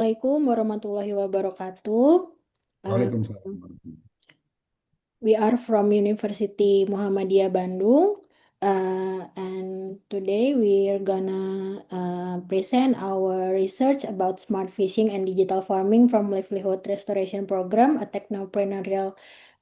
Assalamualaikum warahmatullahi wabarakatuh. Waalaikumsalam. We are from University Muhammadiyah Bandung, and today we are gonna present our research about smart fishing and digital farming from Livelihood Restoration Program, a technopreneurial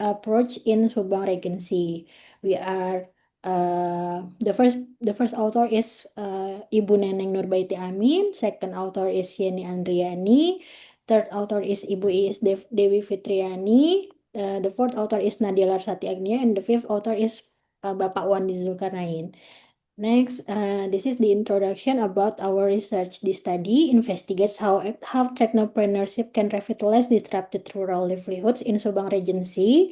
approach in Subang Regency. We are the first author is Ibu Neneng Nurbaiti Amin. Second author is Yeni Andriani. Third author is Ibu Iis Dewi Fitriani. The fourth author is Nadia Larsati Agnia, and the fifth author is Bapak Wandi Zulkarnain. Next, this is the introduction about our research. This study investigates how technopreneurship can revitalize disrupted rural livelihoods in Subang Regency.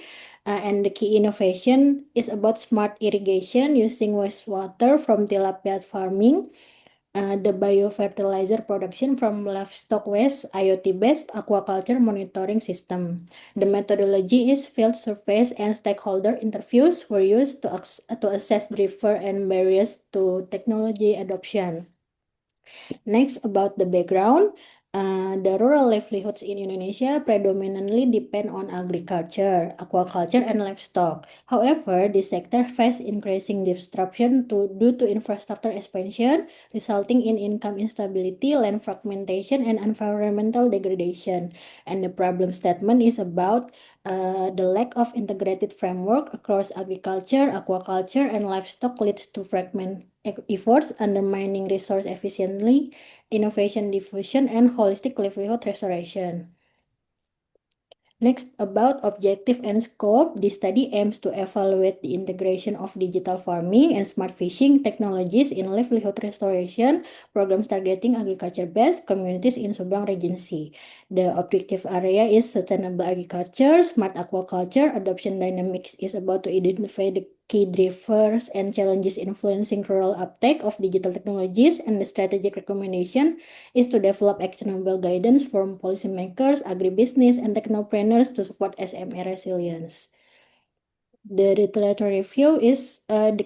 And the key innovation is about smart irrigation using wastewater from tilapia farming, the biofertilizer production from livestock waste, IoT-based aquaculture monitoring system. The methodology is field surveys and stakeholder interviews were used to assess driver and barriers to technology adoption. Next, about the background, the rural livelihoods in Indonesia predominantly depend on agriculture, aquaculture, and livestock. However, this sector faces increasing disruption due to infrastructure expansion, resulting in income instability, land fragmentation, and environmental degradation. And the problem statement is about the lack of integrated framework across agriculture, aquaculture, and livestock leads to fragment efforts, undermining resource efficiently, innovation diffusion, and holistic livelihood restoration. Next, about objective and scope, this study aims to evaluate the integration of digital farming and smart fishing technologies in livelihood restoration programs targeting agriculture-based communities in Subang Regency. The objective area is sustainable agriculture, smart aquaculture. Adoption dynamics is about to identify the key drivers and challenges influencing rural uptake of digital technologies, and the strategic recommendation is to develop actionable guidance from policymakers, agribusiness, and technopreneurs to support SME resilience. The literature review is the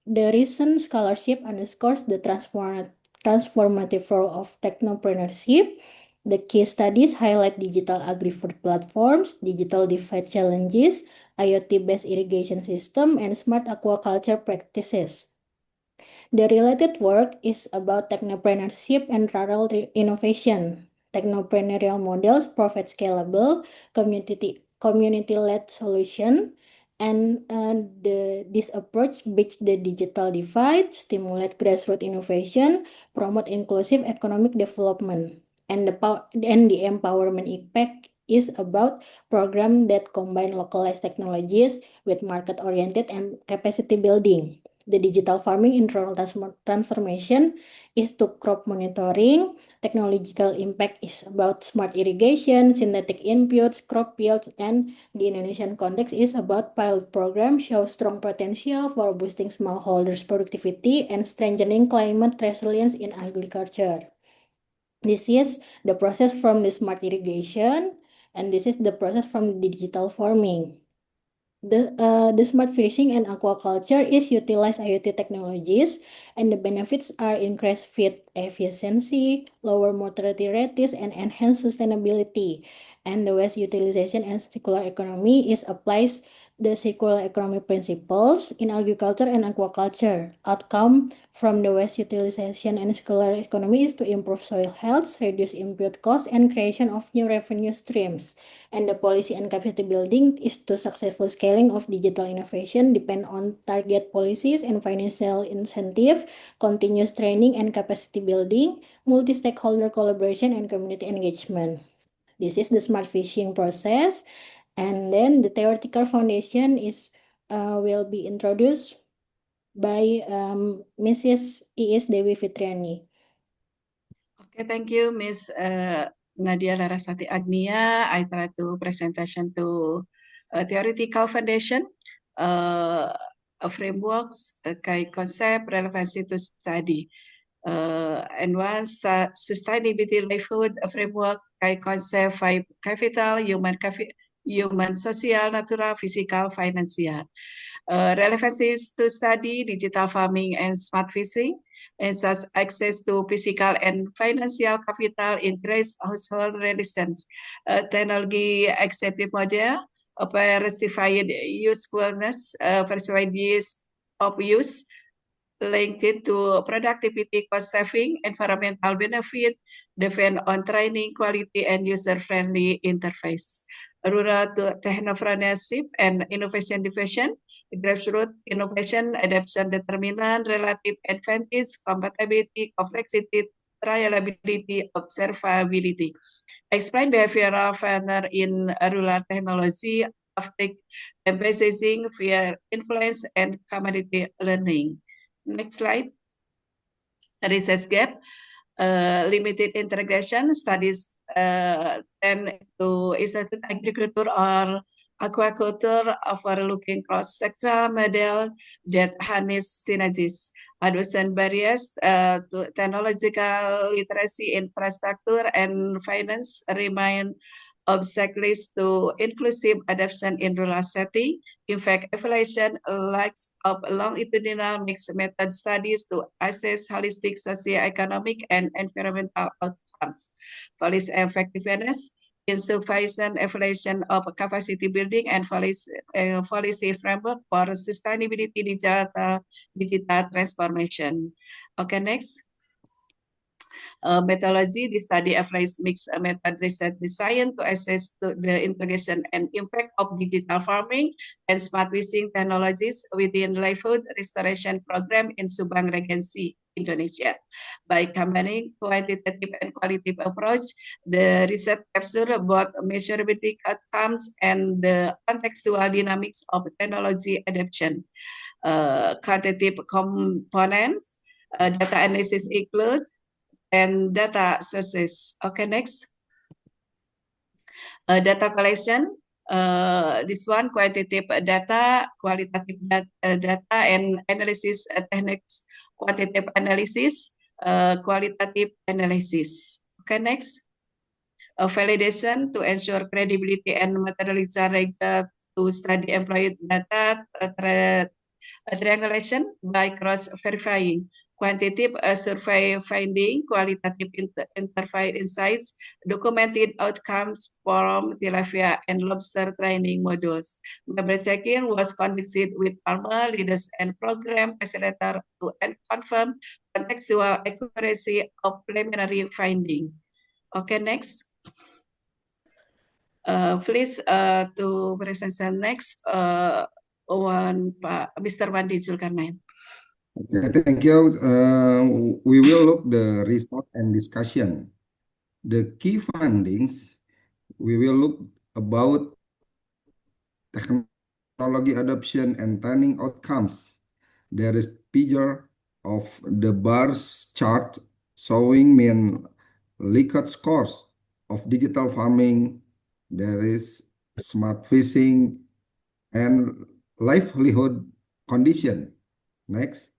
recent scholarship underscores the transformative role of technopreneurship. The case studies highlight digital agri-food platforms, digital divide challenges, IoT-based irrigation system, and smart aquaculture practices. The related work is about technopreneurship and rural innovation. Technopreneurial models provide scalable, community-led solution, and this approach bridge the digital divide, stimulate grassroots innovation, promote inclusive economic development, and the empowerment impact is about program that combine localized technologies with market-oriented and capacity building. The digital farming in rural transformation is to crop monitoring. Technological impact is about smart irrigation, synthetic inputs, crop yields, and the Indonesian context is about pilot program shows strong potential for boosting smallholders' productivity and strengthening climate resilience in agriculture. This is the process from the smart irrigation, and this is the process from the digital farming. The smart fishing and aquaculture is utilize IoT technologies, and the benefits are increased feed efficiency, lower mortality rates, and enhanced sustainability. And the waste utilization and circular economy is applies the circular economy principles in agriculture and aquaculture. Outcome from the waste utilization and circular economy is to improve soil health, reduce input costs, and creation of new revenue streams. And the policy and capacity building is to successful scaling of digital innovation depend on target policies and financial incentive, continuous training and capacity building, multi-stakeholder collaboration, and community engagement. This is the smart fishing process. And then the theoretical foundation is will be introduced by Mrs. Iis Dewi Fitriani. Okay, thank you, Ms. Nadia Larasati Agnia. I try to presentation to theoretical foundation, frameworks, concept, relevancy to study. And once sustainability livelihood framework, concept, capital, human, social, natural, physical, financial. Relevancies to study digital farming and smart fishing. and such access to physical and financial capital increase household resilience. Technology accepted model, perceived usefulness, persuaded of use, linked to productivity, cost saving, environmental benefit, depend on training, quality, and user-friendly interface. Rural to technopreneurship and innovation division, grassroots innovation, adoption determinant, relative advantage, compatibility, complexity, reliability, observability. Explain behavioral factor in rural technology, uptake, emphasizing fear, influence, and commodity learning. Next slide. Research gap, limited integration studies tend to institute agriculture or aquaculture, overlooking cross-sectoral model that harness synergies. Adoption barriers to technological literacy, infrastructure, and finance remain obstacles to inclusive adoption in rural setting. In fact, evaluation lacks of longitudinal mixed method studies to assess holistic socioeconomic and environmental outcomes. Policy effectiveness, insufficient evaluation of capacity building and policy framework for sustainability digital transformation. Okay, next. Methodology, the study applies mixed method research design to assess the integration and impact of digital farming and smart fishing technologies within livelihood restoration program in Subang Regency, Indonesia. By combining quantitative and qualitative approach, the research capture both measurability outcomes and the contextual dynamics of technology adoption. Quantitative components, data analysis include and data sources. Okay, next. Data collection. This one, quantitative data, qualitative data, and analysis techniques. Quantitative analysis, qualitative analysis. Okay, next. Validation to ensure credibility and methodology to study employee data triangulation by cross-verifying. Quantitative survey finding, qualitative interview insights, documented outcomes from tilapia and lobster training modules. Member checking was conducted with farmer leaders and program facilitator to confirm contextual accuracy of preliminary finding. Okay, next. Please to present next one Mr. Wandi Zulkarnain. Okay, thank you. We will look the result and discussion. The key findings, we will look about technology adoption and training outcomes. There is picture of the bars chart showing mean Likert scores of digital farming. There is smart fishing and livelihood condition. Next.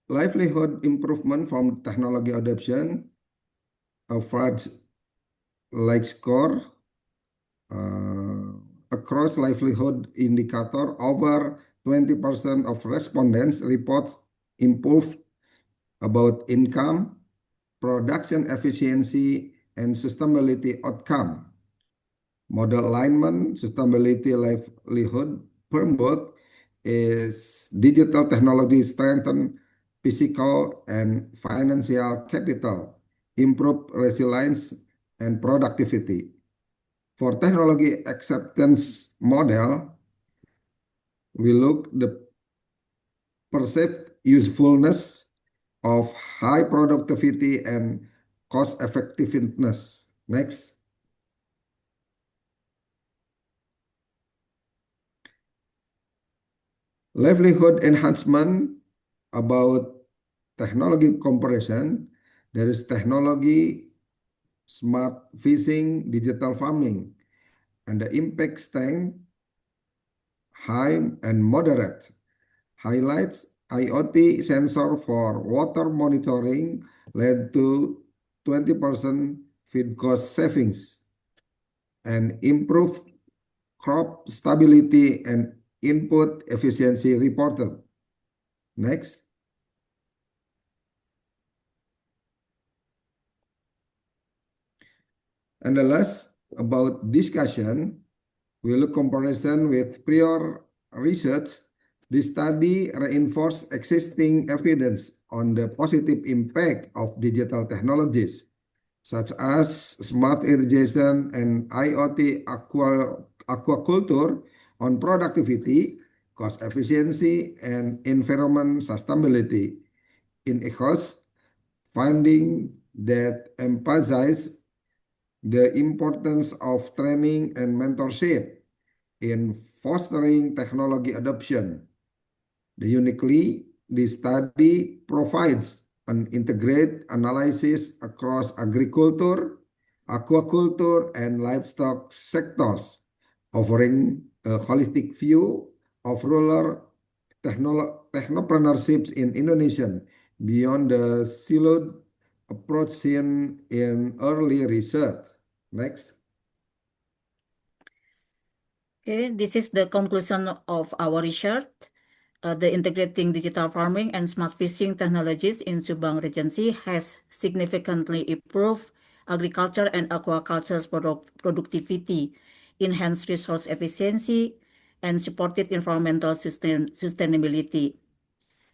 Livelihood improvement from technology adoption, average like score across livelihood indicator, over 20% of respondents reports improved about income, production efficiency, and sustainability outcome. Model alignment, sustainability livelihood framework is digital technology strengthen physical and financial capital, improve resilience and productivity. For technology acceptance model, we look the perceived usefulness of high productivity and cost effectiveness. Next. Livelihood enhancement about technology comparison. There is technology, smart fishing, digital farming, and the impact strength high and moderate. Highlights IoT sensor for water monitoring led to 20% feed cost savings and improved crop stability and input efficiency reported. Next. And the last about discussion, we look comparison with prior research. This study reinforced existing evidence on the positive impact of digital technologies, such as smart irrigation and IoT aquaculture on productivity, cost efficiency, and environment sustainability. In ECHOS, finding that emphasize the importance of training and mentorship in fostering technology adoption. Uniquely, this study provides an integrated analysis across agriculture, aquaculture, and livestock sectors, offering a holistic view of rural technopreneurship in Indonesia beyond the siloed approach seen in early research. Next. Okay, this is the conclusion of our research. The integrating digital farming and smart fishing technologies in Subang Regency has significantly improved agriculture and aquaculture productivity, enhanced resource efficiency, and supported environmental sustainability.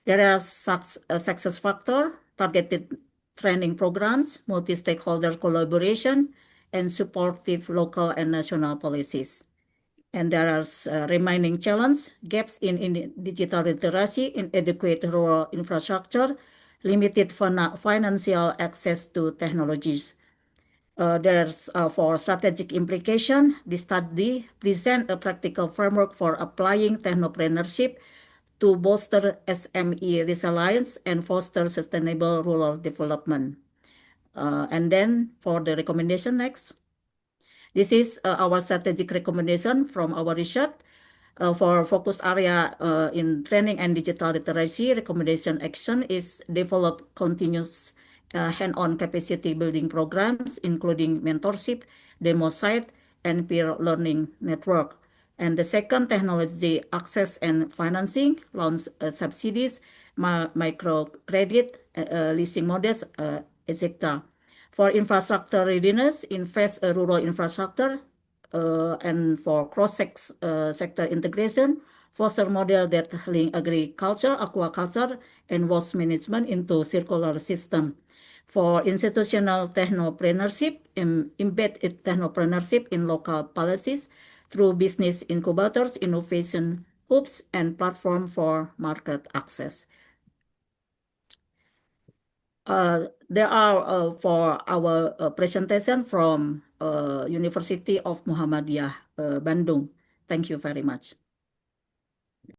There are success factors, targeted training programs, multi-stakeholder collaboration, and supportive local and national policies. And there are remaining challenges, gaps in digital literacy, inadequate rural infrastructure, limited financial access to technologies. There's for strategic implication, this study presents a practical framework for applying technopreneurship to bolster SME resilience and foster sustainable rural development. And then for the recommendation next. This is our strategic recommendation from our research. For focus area in training and digital literacy, recommendation action is develop continuous hand-on capacity building programs, including mentorship, demo site, and peer learning network. And the second, technology access and financing, launch subsidies, microcredit, leasing models, etc. For infrastructure readiness, invest rural infrastructure, and for cross-sector integration, foster model that link agriculture, aquaculture, and waste management into circular system. For institutional technopreneurship, embed technopreneurship in local policies through business incubators, innovation hubs, and platform for market access. There are for our presentation from University of Muhammadiyah Bandung. Thank you very much.